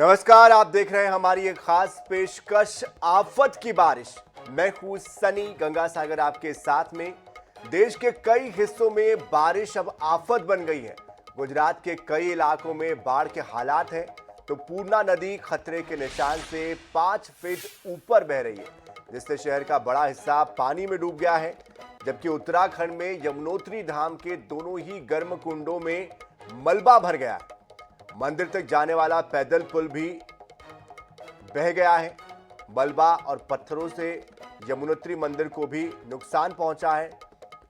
नमस्कार, आप देख रहे हैं हमारी एक खास पेशकश आफत की बारिश। मैं हूं सनी गंगा सागर आपके साथ में। देश के कई हिस्सों में बारिश अब आफत बन गई है। गुजरात के कई इलाकों में बाढ़ के हालात हैं तो पूर्णा नदी खतरे के निशान से 5 फीट ऊपर बह रही है, जिससे शहर का बड़ा हिस्सा पानी में डूब गया है। जबकि उत्तराखंड में यमुनोत्री धाम के दोनों ही गर्म कुंडों में मलबा भर गया है। मंदिर तक जाने वाला पैदल पुल भी बह गया है। मलबा और पत्थरों से यमुनोत्री मंदिर को भी नुकसान पहुंचा है।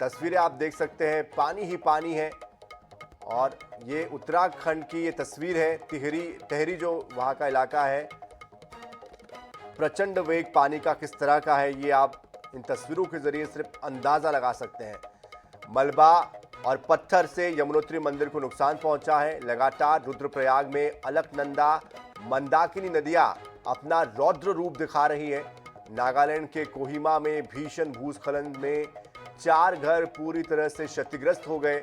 तस्वीरें आप देख सकते हैं, पानी ही पानी है। और ये उत्तराखंड की ये तस्वीर है। टिहरी जो वहां का इलाका है, प्रचंड वेग पानी का किस तरह का है, ये आप इन तस्वीरों के जरिए सिर्फ अंदाजा लगा सकते हैं। मलबा और पत्थर से यमुनोत्री मंदिर को नुकसान पहुंचा है। लगातार रुद्रप्रयाग में अलकनंदा, मंदाकिनी नदियां अपना रौद्र रूप दिखा रही है। नागालैंड के कोहिमा में भीषण भूस्खलन में 4 घर पूरी तरह से क्षतिग्रस्त हो गए।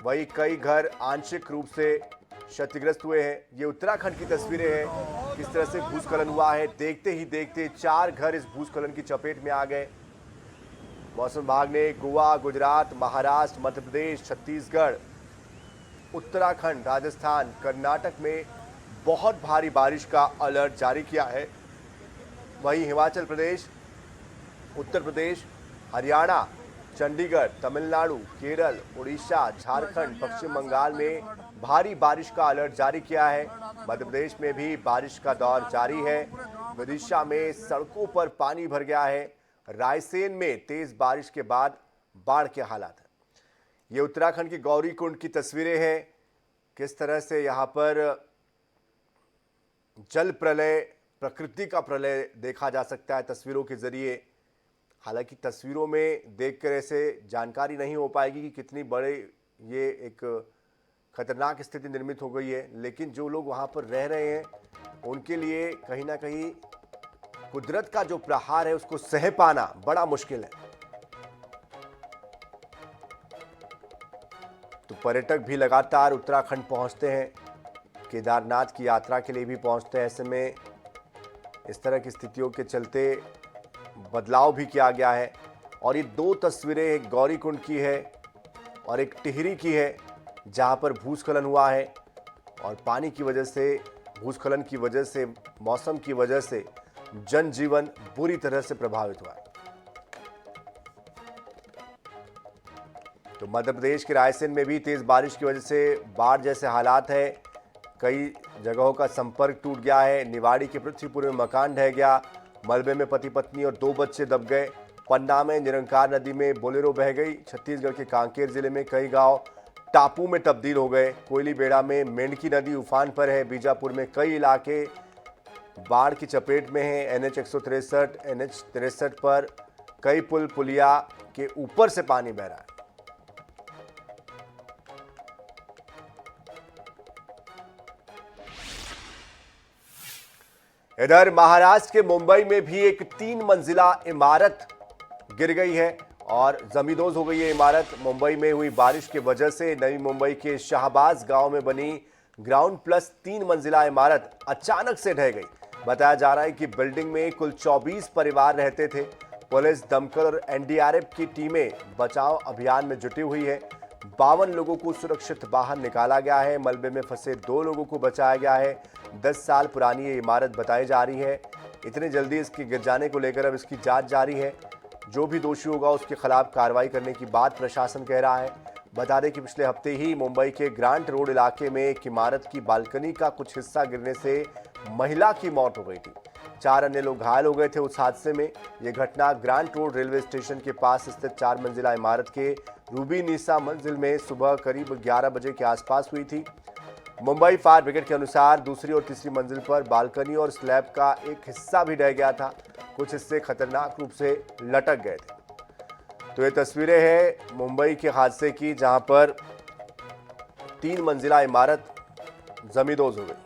वहीं कई घर आंशिक रूप से क्षतिग्रस्त हुए हैं। ये उत्तराखंड की तस्वीरें हैं, किस तरह से भूस्खलन हुआ है। देखते ही देखते 4 घर इस भूस्खलन की चपेट में आ गए। मौसम विभाग ने गोवा, गुजरात, महाराष्ट्र, मध्य प्रदेश, छत्तीसगढ़, उत्तराखंड, राजस्थान, कर्नाटक में बहुत भारी बारिश का अलर्ट जारी किया है। वहीं हिमाचल प्रदेश, उत्तर प्रदेश, हरियाणा, चंडीगढ़, तमिलनाडु, केरल, उड़ीसा, झारखंड, पश्चिम बंगाल में भारी बारिश का अलर्ट जारी किया है। मध्य प्रदेश में भी बारिश का दौर जारी है। विदिशा में सड़कों पर पानी भर गया है। रायसेन में तेज बारिश के बाद बाढ़ के हालात हैं। ये उत्तराखंड की गौरीकुंड की तस्वीरें हैं, किस तरह से यहाँ पर जल प्रलय, प्रकृति का प्रलय देखा जा सकता है तस्वीरों के जरिए। हालांकि तस्वीरों में देखकर ऐसे जानकारी नहीं हो पाएगी कि कितनी बड़े ये एक खतरनाक स्थिति निर्मित हो गई है, लेकिन जो लोग वहाँ पर रह रहे हैं उनके लिए कहीं ना कहीं कुदरत का जो प्रहार है उसको सह पाना बड़ा मुश्किल है। तो पर्यटक भी लगातार उत्तराखंड पहुंचते हैं, केदारनाथ की यात्रा के लिए भी पहुंचते हैं। ऐसे में इस तरह की स्थितियों के चलते बदलाव भी किया गया है। और ये 2 तस्वीरें, एक गौरीकुंड की है और एक टिहरी की है, जहां पर भूस्खलन हुआ है। और पानी की वजह से, भूस्खलन की वजह से, मौसम की वजह से जनजीवन बुरी तरह से प्रभावित हुआ है। तो मध्य प्रदेश के रायसेन में भी तेज बारिश की वजह से बाढ़ जैसे हालात है। कई जगहों का संपर्क टूट गया है। निवाड़ी के पृथ्वीपुर में मकान ढह गया। मलबे में पति पत्नी और 2 बच्चे दब गए। पन्ना में निरंकार नदी में बोलेरो बह गई। छत्तीसगढ़ के कांकेर जिले में कई गांव टापू में तब्दील हो गए। कोयली बेड़ा में मेंढकी नदी उफान पर है। बीजापुर में कई इलाके बाढ़ की चपेट में है। NH 163, NH 63 पर कई पुल पुलिया के ऊपर से पानी बह रहा है। इधर महाराष्ट्र के मुंबई में भी एक 3 मंजिला इमारत गिर गई है और जमींदोज हो गई है इमारत। मुंबई में हुई बारिश की वजह से नवी मुंबई के शाहबाज गांव में बनी ग्राउंड प्लस 3 मंजिला इमारत अचानक से ढह गई। बताया जा रहा है कि बिल्डिंग में कुल 24 परिवार रहते थे। पुलिस, दमकल और NDRF की टीमें बचाव अभियान में जुटी हुई है। 52 लोगों को सुरक्षित बाहर निकाला गया है। मलबे में फंसे 2 लोगों को बचाया गया है। 10 साल पुरानी ये इमारत बताई जा रही है। इतनी जल्दी इसके गिर जाने को लेकर अब इसकी जांच जारी है। जो भी दोषी होगा उसके खिलाफ कार्रवाई करने की बात प्रशासन कह रहा है। बता दें कि पिछले हफ्ते ही मुंबई के ग्रांट रोड इलाके में एक इमारत की बालकनी का कुछ हिस्सा गिरने से महिला की मौत हो गई थी। 4 अन्य लोग घायल हो गए थे उस हादसे में। यह घटना ग्रांट रोड रेलवे स्टेशन के पास स्थित 4 मंजिला इमारत के रूबी नीसा मंजिल में सुबह करीब 11 बजे के आसपास हुई थी। मुंबई फायर ब्रिगेड के अनुसार दूसरी और तीसरी मंजिल पर बालकनी और स्लैब का एक हिस्सा भी ढह गया था। कुछ हिस्से खतरनाक रूप से लटक गए थे। तो ये तस्वीरें हैं मुंबई के हादसे की, जहां पर 3 मंजिला इमारत जमींदोज हो गई।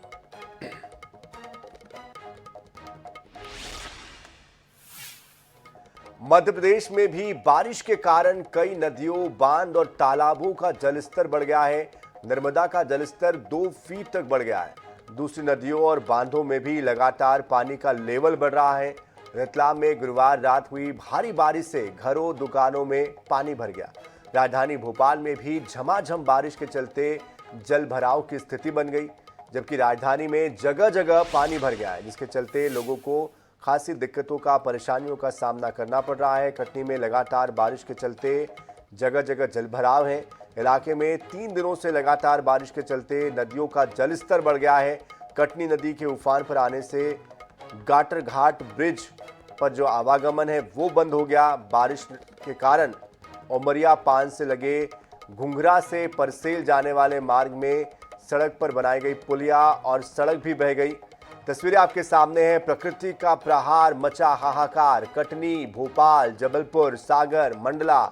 मध्य प्रदेश में भी बारिश के कारण कई नदियों, बांध और तालाबों का जलस्तर बढ़ गया है। नर्मदा का जलस्तर 2 फीट तक बढ़ गया है। दूसरी नदियों और बांधों में भी लगातार पानी का लेवल बढ़ रहा है। रतलाम में गुरुवार रात हुई भारी बारिश से घरों दुकानों में पानी भर गया। राजधानी भोपाल में भी झमाझम बारिश के चलते जल भराव की स्थिति बन गई, जबकि राजधानी में जगह जगह पानी भर गया है, जिसके चलते लोगों को खासी दिक्कतों का परेशानियों का सामना करना पड़ रहा है। कटनी में लगातार बारिश के चलते जगह जगह जल भराव है। इलाके में 3 दिनों से लगातार बारिश के चलते नदियों का जलस्तर बढ़ गया है। कटनी नदी के उफान पर आने से गाटर घाट ब्रिज पर जो आवागमन है वो बंद हो गया। बारिश के कारण उमरिया पान से लगे घुंघरा से परसेल जाने वाले मार्ग में सड़क पर बनाई गई पुलिया और सड़क भी बह गई। तस्वीरें आपके सामने हैं। प्रकृति का प्रहार मचा हाहाकार। कटनी, भोपाल, जबलपुर, सागर, मंडला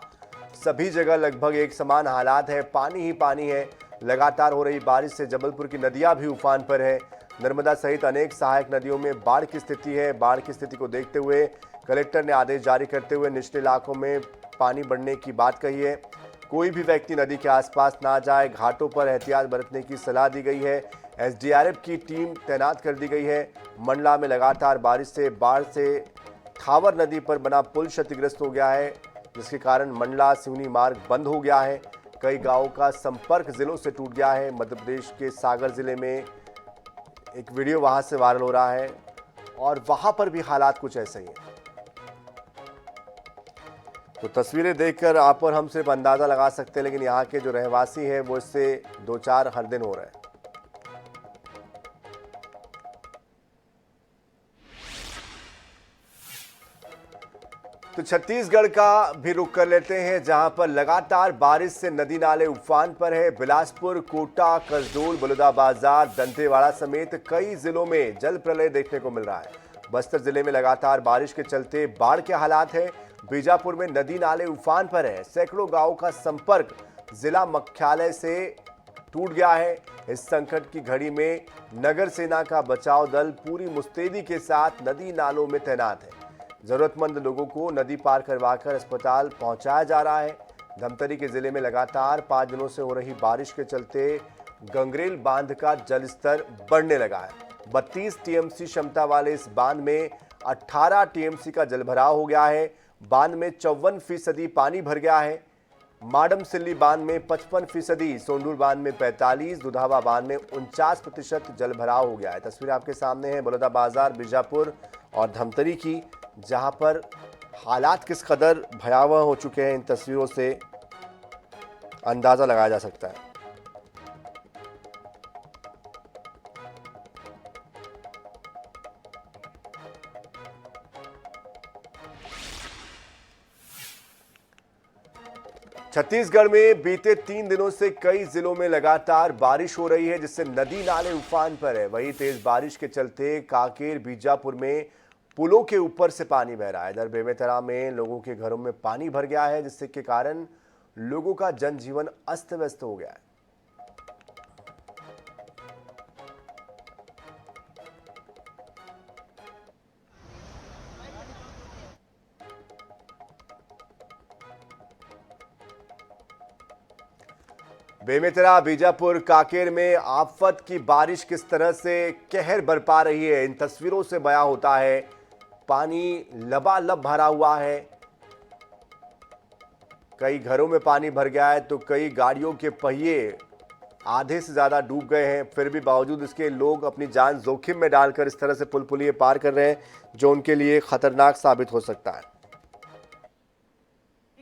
सभी जगह लगभग एक समान हालात है। पानी ही पानी है। लगातार हो रही बारिश से जबलपुर की नदियां भी उफान पर है। नर्मदा सहित अनेक सहायक नदियों में बाढ़ की स्थिति है। बाढ़ की स्थिति को देखते हुए कलेक्टर ने आदेश जारी करते हुए निचले इलाकों में पानी बढ़ने की बात कही है। कोई भी व्यक्ति नदी के आसपास ना जाए। घाटों पर एहतियात बरतने की सलाह दी गई है। एसडीआरएफ की टीम तैनात कर दी गई है। मंडला में लगातार बारिश से बाढ़ से थावर नदी पर बना पुल क्षतिग्रस्त हो गया है, जिसके कारण मंडला सिवनी मार्ग बंद हो गया है। कई गांवों का संपर्क जिलों से टूट गया है। मध्य प्रदेश के सागर जिले में एक वीडियो वहां से वायरल हो रहा है और वहां पर भी हालात कुछ ऐसे ही हैं। तो तस्वीरें देखकर आप और हम सिर्फ अंदाजा लगा सकते हैं, लेकिन यहाँ के जो रहवासी हैं वो इससे 2-4 हर दिन हो रहे हैं। तो छत्तीसगढ़ का भी रुख कर लेते हैं, जहां पर लगातार बारिश से नदी नाले उफान पर है। बिलासपुर, कोटा, कसडोल, बलौदाबाजार, दंतेवाड़ा समेत कई जिलों में जल प्रलय देखने को मिल रहा है। बस्तर जिले में लगातार बारिश के चलते बाढ़ के हालात हैं। बीजापुर में नदी नाले उफान पर है। सैकड़ों गांवों का संपर्क जिला मुख्यालय से टूट गया है। इस संकट की घड़ी में नगर सेना का बचाव दल पूरी मुस्तैदी के साथ नदी नालों में तैनात है। जरूरतमंद लोगों को नदी पार करवाकर अस्पताल पहुंचाया जा रहा है। धमतरी के जिले में लगातार 5 दिनों से हो रही बारिश के चलते गंगरेल बांध का जलस्तर बढ़ने लगा है। 32 टीएमसी क्षमता वाले इस बांध में 18 टीएमसी का जलभराव हो गया है। बांध में 54% पानी भर गया है। माडम सिल्ली बांध में 55%, सोंडूर बांध में 45%, दुधावा बांध में 49% जलभराव हो गया है। तस्वीर आपके सामने है बलौदाबाजार, बीजापुर और धमतरी की, जहां पर हालात किस कदर भयावह हो चुके हैं इन तस्वीरों से अंदाजा लगाया जा सकता है। छत्तीसगढ़ में बीते 3 दिनों से कई जिलों में लगातार बारिश हो रही है, जिससे नदी नाले उफान पर है। वहीं तेज बारिश के चलते कांकेर, बीजापुर में पुलों के ऊपर से पानी बह रहा है। इधर बेमेतरा में लोगों के घरों में पानी भर गया है, जिससे के कारण लोगों का जनजीवन अस्त व्यस्त हो गया है। बेमेतरा, बीजापुर, कांकेर में आफत की बारिश किस तरह से कहर बरपा रही है, इन तस्वीरों से बयां होता है। पानी लबालब भरा हुआ है। कई घरों में पानी भर गया है तो कई गाड़ियों के पहिए आधे से ज्यादा डूब गए हैं। फिर भी बावजूद इसके लोग अपनी जान जोखिम में डालकर इस तरह से पुल पुलिये पार कर रहे हैं, जो उनके लिए खतरनाक साबित हो सकता है।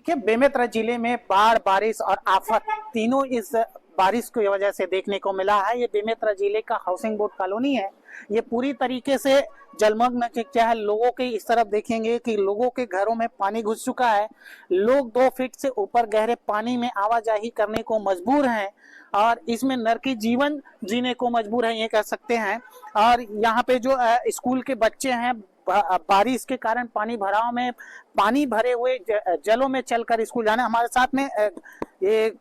बेमेतरा जिले में बाढ़, बारिश और आफत तीनों इस बारिश की वजह से देखने को मिला है। ये बेमेतरा जिले का हाउसिंग बोर्ड कॉलोनी है। ये पूरी तरीके से जलमग्न क्या है। लोगों के इस तरफ देखेंगे कि लोगों के घरों में पानी घुस चुका है। लोग 2 फीट से ऊपर गहरे पानी में आवाजाही करने को मजबूर हैं और इसमें नरकी जीवन जीने को मजबूर हैं, ये कह सकते हैं। और यहाँ पे जो स्कूल के बच्चे हैं, बारिश के कारण पानी भराव में पानी भरे हुए जलों में चलकर स्कूल जाना। हमारे साथ में ये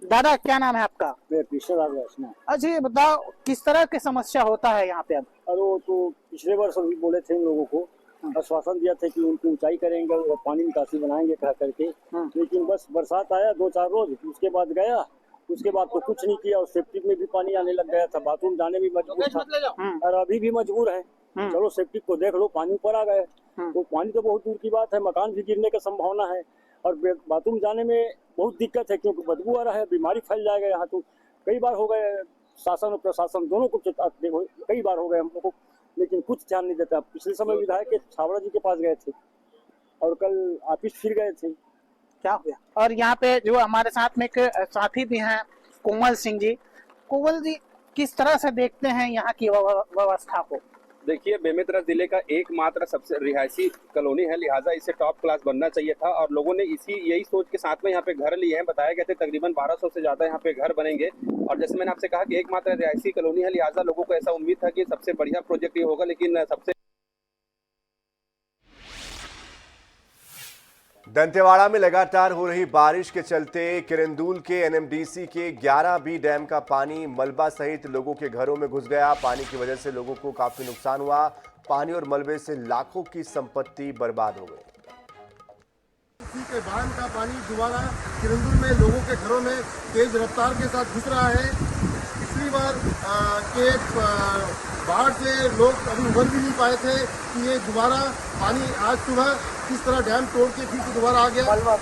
दादा, क्या नाम है आपका? अच्छा, ये बताओ किस तरह की समस्या होता है यहाँ पे अब? अरे वो तो पिछले वर्ष भी बोले थे इन लोगों को, आश्वासन दिया था कि उनकी ऊंचाई करेंगे और पानी निकासी बनाएंगे कह करके। लेकिन बस बरसात आया 2-4 रोज, उसके बाद गया, उसके बाद तो कुछ नहीं किया और सेप्टिक में भी पानी आने लग गया था, बाथरूम जाने में मजबूर था और अभी भी मजबूर है। चलो सेप्टिक को देख लो, पानी ऊपर आ गए, तो पानी तो बहुत दूर की बात है, मकान भी गिरने का संभावना है और बाथरूम जाने में बहुत दिक्कत है क्योंकि बदबू आ रहा है, बीमारी फैल जाएगा। यहाँ तो कई बार हो गए, शासन और प्रशासन दोनों को कई बार हो गए हम लोग को, लेकिन कुछ ध्यान नहीं देता। पिछले समय विधायक के छावड़ा जी के पास गए थे और कल ऑफिस फिर गए थे। क्या हो गया? और यहाँ पे जो हमारे साथ में एक साथी भी हैं, कोमल सिंह जी। कोमल जी, किस तरह से देखते हैं यहाँ की व्यवस्था को? देखिए, बेमेतरा जिले का एकमात्र सबसे रिहायशी कॉलोनी है, लिहाजा इसे टॉप क्लास बनना चाहिए था और लोगों ने यही सोच के साथ में यहाँ पे घर लिए हैं। बताया गया था तकरीबन 1200 से ज्यादा यहाँ पे घर बनेंगे और जैसे मैंने आपसे कहा कि एकमात्र रिहायशी कॉलोनी है, लिहाजा लोगों को ऐसा उम्मीद था कि सबसे बढ़िया प्रोजेक्ट ये होगा, लेकिन सबसे दंतेवाड़ा में लगातार हो रही बारिश के चलते किरंदुल के एनएमडीसी के 11B डैम का पानी मलबा सहित लोगों के घरों में घुस गया। पानी की वजह से लोगों को काफी नुकसान हुआ। पानी और मलबे से लाखों की संपत्ति बर्बाद हो गई। इसी के बांध का पानी दोबारा किरंदुल में लोगों के घरों में तेज रफ्तार के साथ घुस रहा है। पिछली बार के बाढ़ से लोग अभी उभर भी नहीं पाए थे कि ये दोबारा पानी आज सुबह किस तरह डैम तोड़ के फिर से दोबारा आ गया। मलबा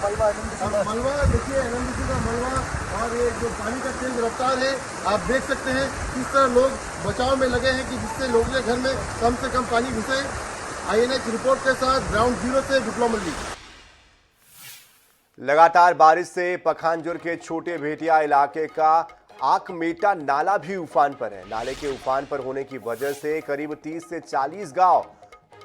देखिए, एनएमडीसी का मलबा और ये जो पानी का तेज रफ्तार है, आप देख सकते हैं किस तरह लोग बचाव में लगे हैं कि जिससे लोगों के घर में कम से कम पानी घुसे। INH रिपोर्ट के साथ ग्राउंड जीरो से विप्लव मल्लिक। लगातार बारिश से पखांजूर के छोटे भेटिया इलाके का आकमेटा नाला भी उफान पर है। नाले के उफान पर होने की वजह से करीब 30 से 40 गांव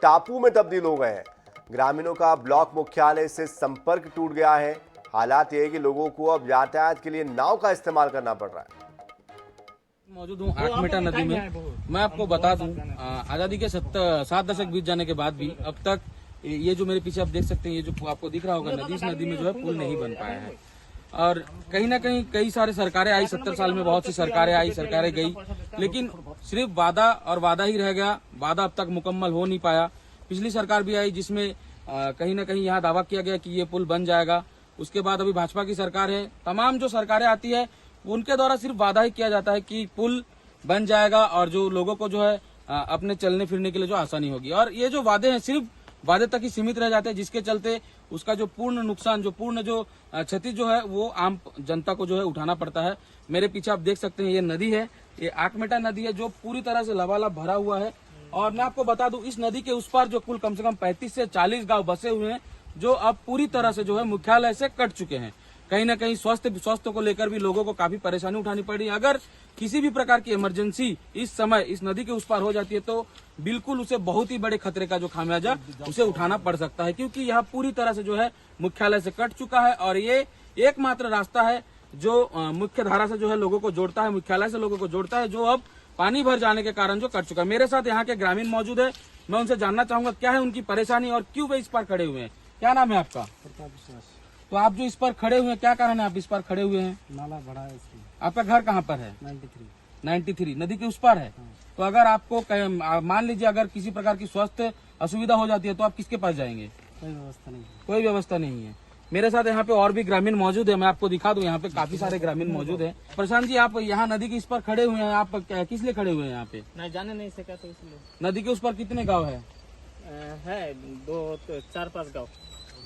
टापू में तब्दील हो गए हैं। ग्रामीणों का ब्लॉक मुख्यालय से संपर्क टूट गया है। हालात ये है कि लोगों को अब यातायात के लिए नाव का इस्तेमाल करना पड़ रहा है। मौजूद हूँ आकमेटा नदी में। मैं आपको बता दूं, आजादी के 7 दशक बीत जाने के बाद भी अब तक ये जो मेरे पीछे आप देख सकते हैं, ये जो आपको दिख रहा होगा नदी, इस नदी में जो है पुल नहीं बन पाया है और कहीं ना कहीं कई सारे सरकारें आई, 70 साल में बहुत सी सरकारें आई, सरकारें गई, लेकिन सिर्फ वादा और वादा ही रह गया। वादा अब तक मुकम्मल हो नहीं पाया। पिछली सरकार भी आई जिसमें कहीं ना कहीं यहाँ दावा किया गया कि ये पुल बन जाएगा। उसके बाद अभी भाजपा की सरकार है। तमाम जो सरकारें आती है उनके द्वारा सिर्फ वादा ही किया जाता है कि पुल बन जाएगा और जो लोगों को जो है अपने चलने फिरने के लिए जो आसानी होगी, और ये जो वादे हैं सिर्फ वादे तक ही सीमित रह जाते हैं, जिसके चलते उसका जो पूर्ण नुकसान, जो पूर्ण जो क्षति जो है वो आम जनता को जो है उठाना पड़ता है। मेरे पीछे आप देख सकते हैं ये नदी है, ये आकमेटा नदी है जो पूरी तरह से लबालब भरा हुआ है। और मैं आपको बता दूं, इस नदी के उस पार जो कुल कम से कम 35 से 40 गांव बसे हुए हैं जो अब पूरी तरह से जो है मुख्यालय से कट चुके हैं। कहीं ना कहीं स्वास्थ्य को लेकर भी लोगों को काफी परेशानी उठानी पड़ी। अगर किसी भी प्रकार की इमरजेंसी इस समय इस नदी के उस पार हो जाती है तो बिल्कुल उसे बहुत ही बड़े खतरे का जो खामियाजा उसे उठाना पड़ सकता है, क्योंकि यह पूरी तरह से जो है मुख्यालय से कट चुका है और ये एकमात्र रास्ता है जो मुख्य धारा से जो है लोगों को जोड़ता है, मुख्यालय से लोगों को जोड़ता है, जो अब पानी भर जाने के कारण जो कट चुका है। मेरे साथ यहाँ के ग्रामीण मौजूद है, मैं उनसे जानना चाहूंगा क्या है उनकी परेशानी और क्यों वे इस पर खड़े हुए हैं। क्या नाम है आपका? तो आप जो इस पर खड़े हुए हैं, क्या कारण है आप इस पर खड़े हुए हैं? नाला बड़ा है इसलिए। आपका घर कहाँ पर है? 93 नदी के उस पर है। तो अगर आपको मान लीजिए अगर किसी प्रकार की स्वास्थ्य असुविधा हो जाती है तो आप किसके पास जाएंगे? कोई व्यवस्था नहीं है। कोई व्यवस्था नहीं है। मेरे साथ यहाँ पे और भी ग्रामीण मौजूद है, मैं आपको दिखा दूं, यहाँ पे काफी सारे ग्रामीण मौजूद हैं। प्रशांत जी, आप यहाँ नदी के इस पर खड़े हुए हैं, आप किस लिए खड़े हुए हैं यहाँ पे? मैं जाने नहीं सका तो इसलिए। नदी के उस पर कितने गाँव है? 4-5 गाँव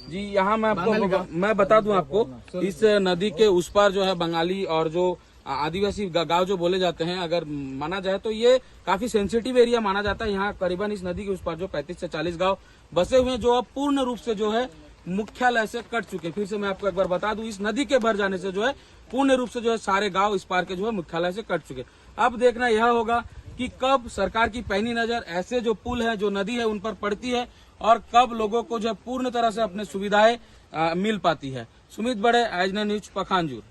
जी। यहाँ मैं बता दूं आपको, इस नदी के उस पार जो है बंगाली और जो आदिवासी गांव जो बोले जाते हैं, अगर माना जाए तो ये काफी सेंसिटिव एरिया माना जाता है। यहाँ करीबन इस नदी के उस पार जो 35 से 40 गांव बसे हुए हैं जो अब पूर्ण रूप से जो है मुख्यालय से कट चुके। फिर से मैं आपको एक बार बता दूं, इस नदी के भर जाने से जो है पूर्ण रूप से जो है सारे गाँव इस पार के जो है मुख्यालय से कट चुके। अब देखना यह होगा कि कब सरकार की पैनी नजर ऐसे जो पुल है, जो नदी है, उन पर पड़ती है और कब लोगों को जो है पूर्ण तरह से अपने सुविधाएं मिल पाती है। सुमित बड़े, आइजन न्यूज, पखांजूर।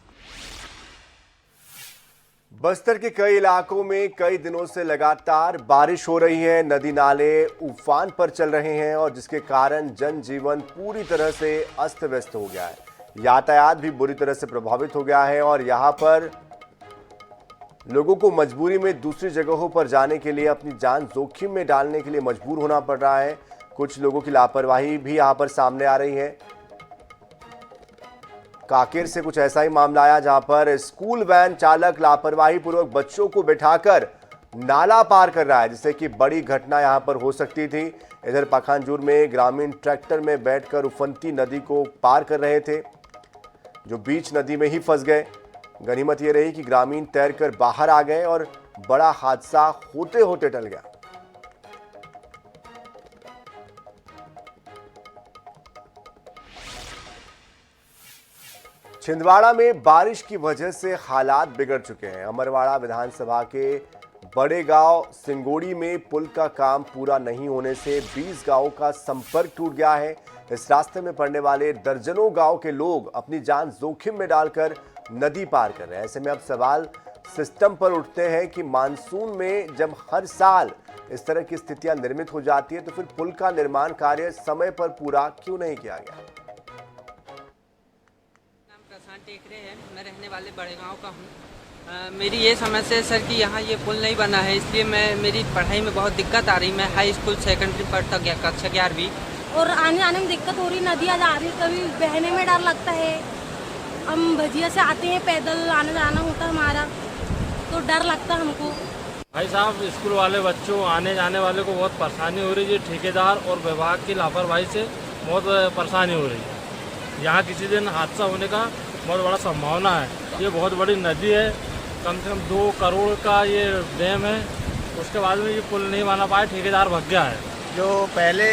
बस्तर के कई इलाकों में कई दिनों से लगातार बारिश हो रही है। नदी नाले उफान पर चल रहे हैं और जिसके कारण जनजीवन पूरी तरह से अस्त व्यस्त हो गया है। यातायात भी बुरी तरह से प्रभावित हो गया है और यहाँ पर लोगों को मजबूरी में दूसरी जगहों पर जाने के लिए अपनी जान जोखिम में डालने के लिए मजबूर होना पड़ रहा है। कुछ लोगों की लापरवाही भी यहाँ पर सामने आ रही है। काकेर से कुछ ऐसा ही मामला आया जहां पर स्कूल वैन चालक लापरवाही पूर्वक बच्चों को बिठाकर नाला पार कर रहा है, जिससे कि बड़ी घटना यहां पर हो सकती थी। इधर पखानजूर में ग्रामीण ट्रैक्टर में बैठकर उफनती नदी को पार कर रहे थे, जो बीच नदी में ही फंस गए। गनीमत यह रही कि ग्रामीण तैरकर बाहर आ गए और बड़ा हादसा होते होते टल गया। छिंदवाड़ा में बारिश की वजह से हालात बिगड़ चुके हैं। अमरवाड़ा विधानसभा के बड़े गांव सिंगोड़ी में पुल का काम पूरा नहीं होने से 20 गांवों का संपर्क टूट गया है। इस रास्ते में पड़ने वाले दर्जनों गांव के लोग अपनी जान जोखिम में डालकर नदी पार कर रहे हैं। ऐसे में अब सवाल सिस्टम पर उठते हैं कि मानसून में जब हर साल इस तरह की स्थितियां निर्मित हो जाती है तो फिर पुल का निर्माण कार्य समय पर पूरा क्यों नहीं किया गया। टेकरे है, मैं रहने वाले बड़े गांव का हूँ। मेरी ये समस्या है सर कि यहाँ ये पुल नहीं बना है, इसलिए मेरी पढ़ाई में बहुत दिक्कत आ रही। मैं हाई स्कूल सेकेंडरी पढ़ता गया, कक्षा 11वीं, और आने जाने में दिक्कत हो रही। नदियाँ जा रही, कभी बहने में डर लगता है। हम भजिया से आते हैं, पैदल आने जाना होता है हमारा, तो डर लगता है हमको। भाई साहब, स्कूल वाले बच्चों आने जाने वाले को बहुत परेशानी हो रही है। ठेकेदार और विभाग की लापरवाही से बहुत परेशानी हो रही है। यहाँ किसी दिन हादसा होने का बहुत बड़ा संभावना है। ये बहुत बड़ी नदी है, कम से कम 2 करोड़ का ये डैम है। उसके बाद में ये पुल नहीं बना पाया, ठेकेदार भाग गया है। जो पहले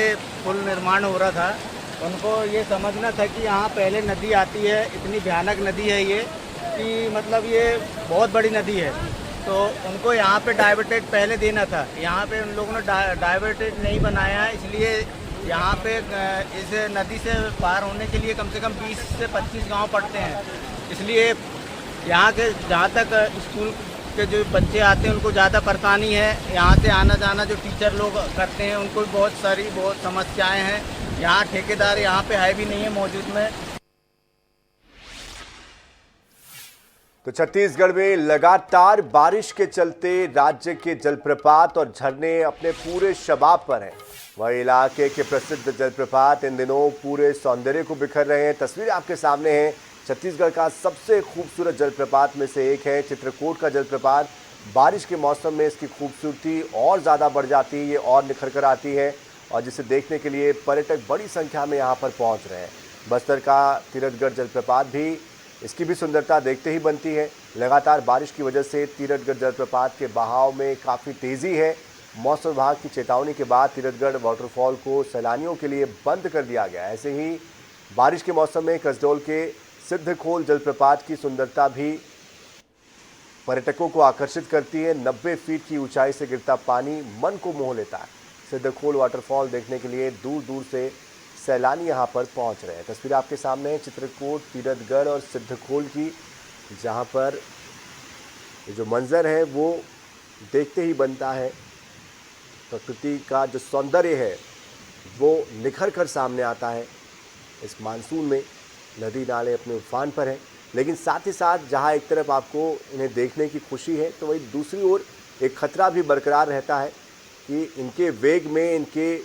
पुल निर्माण हो रहा था उनको ये समझना था कि यहाँ पहले नदी आती है, इतनी भयानक नदी है ये कि मतलब ये बहुत बड़ी नदी है, तो उनको यहाँ पे डाइवर्टेड पहले देना था। यहाँ पे उन लोगों ने डाइवर्टेड नहीं बनाया है, इसलिए यहाँ पे इस नदी से पार होने के लिए कम से कम 20 से 25 गांव पड़ते हैं। इसलिए यहाँ के जहाँ तक स्कूल के जो बच्चे आते हैं उनको ज़्यादा परेशानी है। यहाँ से आना जाना जो टीचर लोग करते हैं उनको भी बहुत समस्याएं हैं। यहाँ ठेकेदार यहाँ पे है भी नहीं है मौजूद में। तो छत्तीसगढ़ में लगातार बारिश के चलते राज्य के जलप्रपात और झरने अपने पूरे शबाब पर हैं। वह इलाके के प्रसिद्ध जलप्रपात इन दिनों पूरे सौंदर्य को बिखर रहे हैं। तस्वीर आपके सामने है। छत्तीसगढ़ का सबसे खूबसूरत जलप्रपात में से एक है चित्रकूट का जलप्रपात। बारिश के मौसम में इसकी खूबसूरती और ज़्यादा बढ़ जाती है, ये और निखर कर आती है और जिसे देखने के लिए पर्यटक बड़ी संख्या में यहाँ पर पहुँच रहे हैं। बस्तर का तीरथगढ़ जलप्रपात भी इसकी भी सुंदरता देखते ही बनती है। लगातार बारिश की वजह से तीरथगढ़ जलप्रपात के बहाव में काफ़ी तेज़ी है। मौसम विभाग की चेतावनी के बाद तीरथगढ़ वाटरफॉल को सैलानियों के लिए बंद कर दिया गया। ऐसे ही बारिश के मौसम में कसडोल के सिद्धखोल जलप्रपात की सुंदरता भी पर्यटकों को आकर्षित करती है। 90 फीट की ऊंचाई से गिरता पानी मन को मोह लेता है। सिद्धखोल वाटरफॉल देखने के लिए दूर दूर से सैलानी यहाँ पर पहुँच रहे हैं। तस्वीर आपके सामने है चित्रकूट, तीरथगढ़ और सिद्धखोल की, जहाँ पर जो मंजर है वो देखते ही बनता है। प्रकृति का जो सौंदर्य है वो निखर कर सामने आता है। इस मानसून में नदी नाले अपने उफान पर हैं, लेकिन साथ ही साथ जहाँ एक तरफ आपको इन्हें देखने की खुशी है तो वहीं दूसरी ओर एक खतरा भी बरकरार रहता है कि इनके वेग में, इनके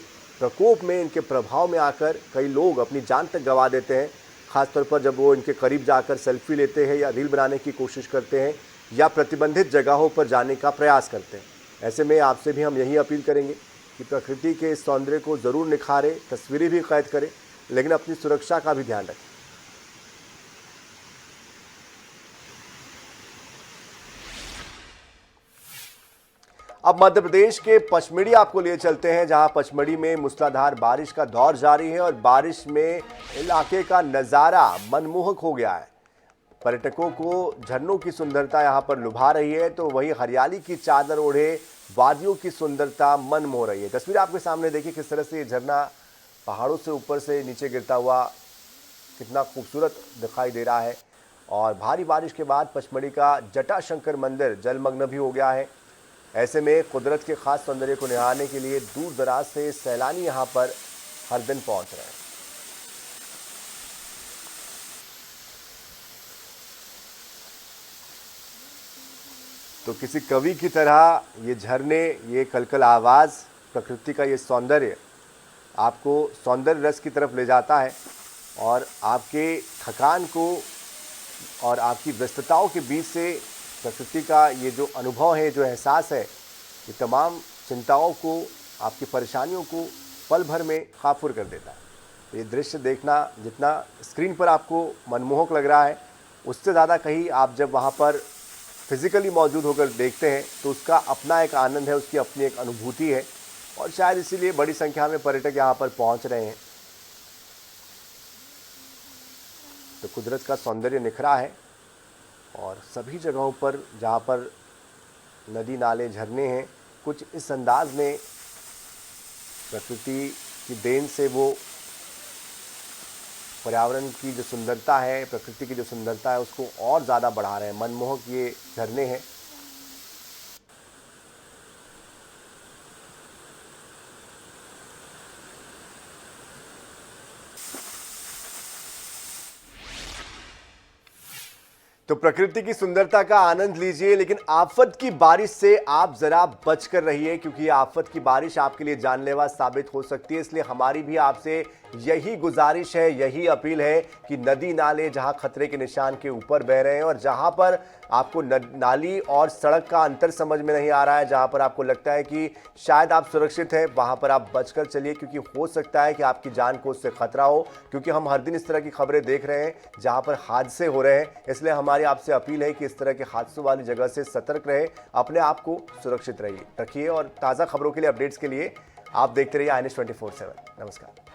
प्रकोप में, इनके प्रभाव में आकर कई लोग अपनी जान तक गंवा देते हैं। ख़ासतौर पर जब वो इनके करीब जाकर सेल्फी लेते हैं या रील बनाने की कोशिश करते हैं या प्रतिबंधित जगहों पर जाने का प्रयास करते हैं। ऐसे में आपसे भी हम यही अपील करेंगे कि प्रकृति के इस सौंदर्य को ज़रूर निखारें, तस्वीरें भी कैद करें, लेकिन अपनी सुरक्षा का भी ध्यान रखें। अब मध्य प्रदेश के पचमढ़ी आपको लिए चलते हैं, जहां पचमढ़ी में मूसलाधार बारिश का दौर जारी है और बारिश में इलाके का नज़ारा मनमोहक हो गया है। पर्यटकों को झरनों की सुंदरता यहां पर लुभा रही है, तो वहीं हरियाली की चादर ओढ़े वादियों की सुंदरता मन मोह रही है। तस्वीर आपके सामने देखिए किस तरह से ये झरना पहाड़ों से ऊपर से नीचे गिरता हुआ कितना खूबसूरत दिखाई दे रहा है। और भारी बारिश के बाद पचमढ़ी का जटाशंकर मंदिर जलमग्न भी हो गया है। ऐसे में कुदरत के खास सौंदर्य को निहारने के लिए दूर दराज से सैलानी यहाँ पर हर दिन पहुँच रहे हैं। तो किसी कवि की तरह ये झरने, ये कलकल आवाज़, प्रकृति का ये सौंदर्य आपको सौंदर्य रस की तरफ ले जाता है और आपके थकान को और आपकी व्यस्तताओं के बीच से प्रकृति का ये जो अनुभव है, जो एहसास है, ये तमाम चिंताओं को, आपकी परेशानियों को पल भर में खाफुर कर देता है। तो ये दृश्य देखना जितना स्क्रीन पर आपको मनमोहक लग रहा है, उससे ज़्यादा कहीं आप जब वहाँ पर फिज़िकली मौजूद होकर देखते हैं तो उसका अपना एक आनंद है, उसकी अपनी एक अनुभूति है, और शायद इसीलिए बड़ी संख्या में पर्यटक यहाँ पर पहुँच रहे हैं। तो कुदरत का सौंदर्य निखरा है और सभी जगहों पर जहाँ पर नदी नाले झरने हैं, कुछ इस अंदाज में प्रकृति की देन से वो पर्यावरण की जो सुंदरता है, प्रकृति की जो सुंदरता है, उसको और ज़्यादा बढ़ा रहे हैं। मनमोहक ये झरने हैं। तो प्रकृति की सुंदरता का आनंद लीजिए, लेकिन आफत की बारिश से आप जरा बच कर रहिए, क्योंकि आफत की बारिश आपके लिए जानलेवा साबित हो सकती है। इसलिए हमारी भी आपसे यही गुजारिश है, यही अपील है कि नदी नाले जहां खतरे के निशान के ऊपर बह रहे हैं और जहां पर आपको नाली और सड़क का अंतर समझ में नहीं आ रहा है, जहां पर आपको लगता है कि शायद आप सुरक्षित हैं, वहां पर आप बचकर चलिए, क्योंकि हो सकता है कि आपकी जान को उससे खतरा हो। क्योंकि हम हर दिन इस तरह की खबरें देख रहे हैं जहां पर हादसे हो रहे हैं। इसलिए हमारी आपसे अपील है कि इस तरह के हादसों वाली जगह से सतर्क रहे, अपने आप को सुरक्षित रखिए। और ताज़ा खबरों के लिए, अपडेट्स के लिए आप देखते रहिए INS 24/7। नमस्कार।